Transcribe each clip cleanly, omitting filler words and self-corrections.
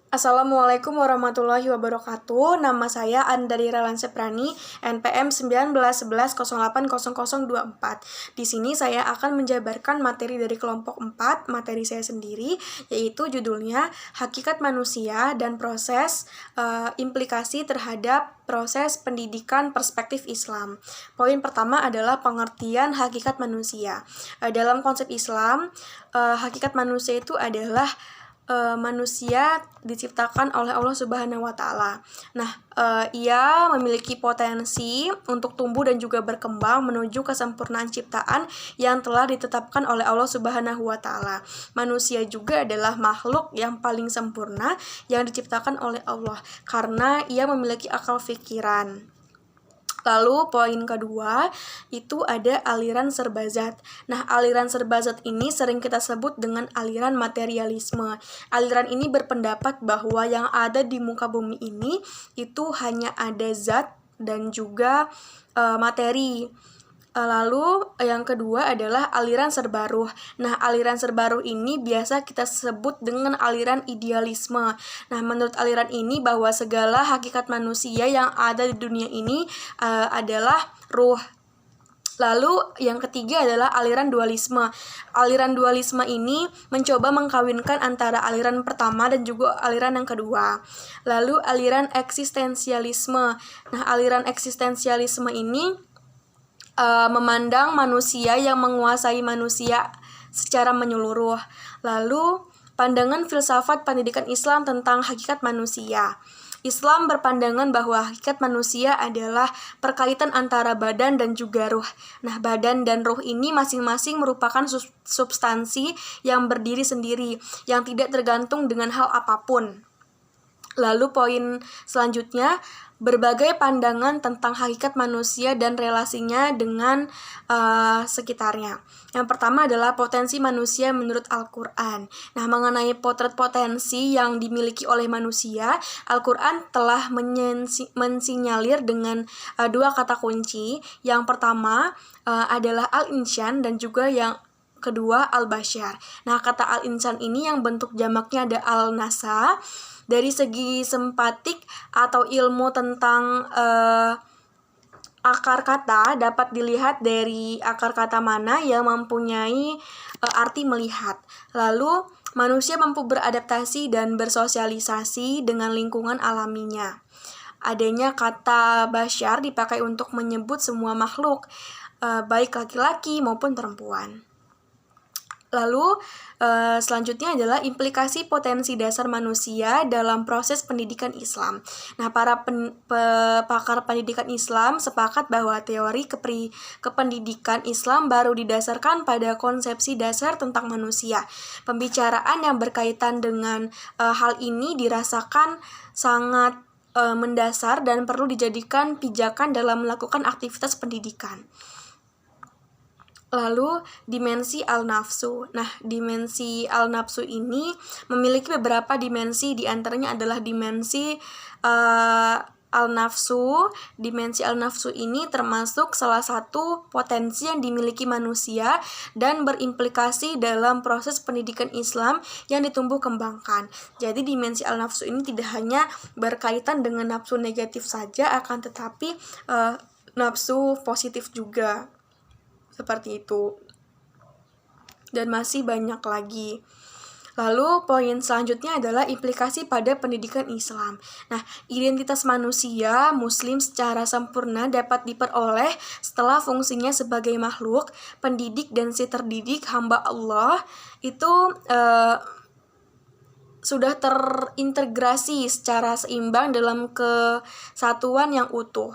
Assalamualaikum warahmatullahi wabarakatuh. Nama saya Andarira Lanseprani, NPM 1911080024. Di sini saya akan menjabarkan materi dari kelompok 4, materi saya sendiri, yaitu judulnya Hakikat Manusia dan Proses Implikasi terhadap Proses Pendidikan Perspektif Islam. Poin pertama adalah pengertian hakikat manusia. Dalam konsep Islam, hakikat manusia itu adalah manusia diciptakan oleh Allah Subhanahu wa Ta'ala. Nah, ia memiliki potensi untuk tumbuh dan juga berkembang menuju kesempurnaan ciptaan yang telah ditetapkan oleh Allah Subhanahu wa Ta'ala. Manusia juga adalah makhluk yang paling sempurna yang diciptakan oleh Allah karena ia memiliki akal pikiran. Lalu poin kedua itu ada aliran serbazat. Nah, aliran serbazat ini sering kita sebut dengan aliran materialisme. Aliran ini berpendapat bahwa yang ada di muka bumi ini itu hanya ada zat dan juga materi. Lalu yang kedua adalah aliran serbaruh. Nah, aliran serbaruh ini biasa kita sebut dengan aliran idealisme. Nah, menurut aliran ini bahwa segala hakikat manusia yang ada di dunia ini adalah ruh. Lalu yang ketiga adalah aliran dualisme. Aliran dualisme ini mencoba mengkawinkan antara aliran pertama dan juga aliran yang kedua. Lalu aliran eksistensialisme. Nah, aliran eksistensialisme ini memandang manusia yang menguasai manusia secara menyeluruh. Lalu, pandangan filsafat pendidikan Islam tentang hakikat manusia. Islam berpandangan bahwa hakikat manusia adalah perkaitan antara badan dan juga ruh. Nah, badan dan ruh ini masing-masing merupakan substansi yang berdiri sendiri, yang tidak tergantung dengan hal apapun. Lalu poin selanjutnya, berbagai pandangan tentang hakikat manusia dan relasinya dengan sekitarnya. Yang pertama adalah potensi manusia menurut Al-Quran. Nah, mengenai potret potensi yang dimiliki oleh manusia, Al-Quran telah mensinyalir dengan dua kata kunci. Yang pertama adalah Al-Insyan dan juga yang kedua Al-Bashar. Nah, kata Al-Insan ini yang bentuk jamaknya ada Al-Nasa. Dari segi sempatik atau ilmu tentang akar kata dapat dilihat dari akar kata mana yang mempunyai arti melihat. Lalu, manusia mampu beradaptasi dan bersosialisasi dengan lingkungan alaminya. Adanya kata bashar dipakai untuk menyebut semua makhluk, baik laki-laki maupun perempuan. Lalu selanjutnya adalah implikasi potensi dasar manusia dalam proses pendidikan Islam. Nah, para pakar pendidikan Islam sepakat bahwa teori kependidikan Islam baru didasarkan pada konsepsi dasar tentang manusia. Pembicaraan yang berkaitan dengan hal ini dirasakan sangat mendasar dan perlu dijadikan pijakan dalam melakukan aktivitas pendidikan. Lalu, dimensi al-nafsu. Nah, dimensi al-nafsu ini memiliki beberapa dimensi, diantaranya adalah dimensi al-nafsu. Dimensi al-nafsu ini termasuk salah satu potensi yang dimiliki manusia dan berimplikasi dalam proses pendidikan Islam yang ditumbuh kembangkan. Jadi, dimensi al-nafsu ini tidak hanya berkaitan dengan nafsu negatif saja, akan tetapi nafsu positif juga. Seperti itu. Dan masih banyak lagi. Lalu poin selanjutnya adalah implikasi pada pendidikan Islam. Nah, identitas manusia muslim secara sempurna dapat diperoleh setelah fungsinya sebagai makhluk, pendidik dan si terdidik hamba Allah itu sudah terintegrasi secara seimbang dalam kesatuan yang utuh.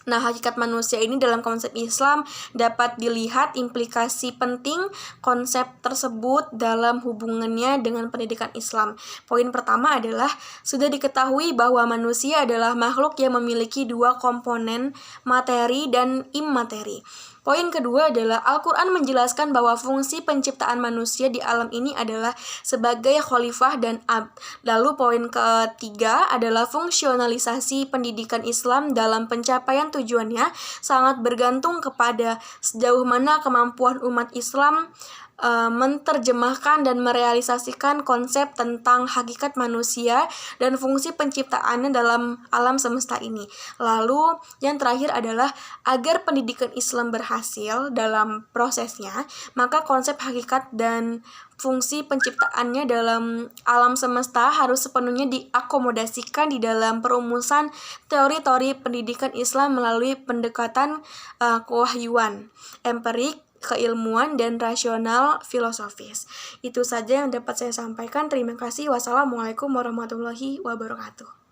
Nah, hakikat manusia ini dalam konsep Islam dapat dilihat implikasi penting konsep tersebut dalam hubungannya dengan pendidikan Islam. Poin pertama adalah sudah diketahui bahwa manusia adalah makhluk yang memiliki dua komponen, materi dan imateri. Poin kedua adalah Al-Quran menjelaskan bahwa fungsi penciptaan manusia di alam ini adalah sebagai khalifah dan abd. Lalu poin ketiga adalah fungsionalisasi pendidikan Islam dalam pencapaian tujuannya sangat bergantung kepada sejauh mana kemampuan umat Islam menerjemahkan dan merealisasikan konsep tentang hakikat manusia dan fungsi penciptaannya dalam alam semesta ini. Lalu yang terakhir adalah agar pendidikan Islam berhasil dalam prosesnya, maka konsep hakikat dan fungsi penciptaannya dalam alam semesta harus sepenuhnya diakomodasikan di dalam perumusan teori-teori pendidikan Islam melalui pendekatan kewahyuan, empirik, keilmuan, dan rasional filosofis. Itu saja yang dapat saya sampaikan. Terima kasih. Wassalamualaikum warahmatullahi wabarakatuh.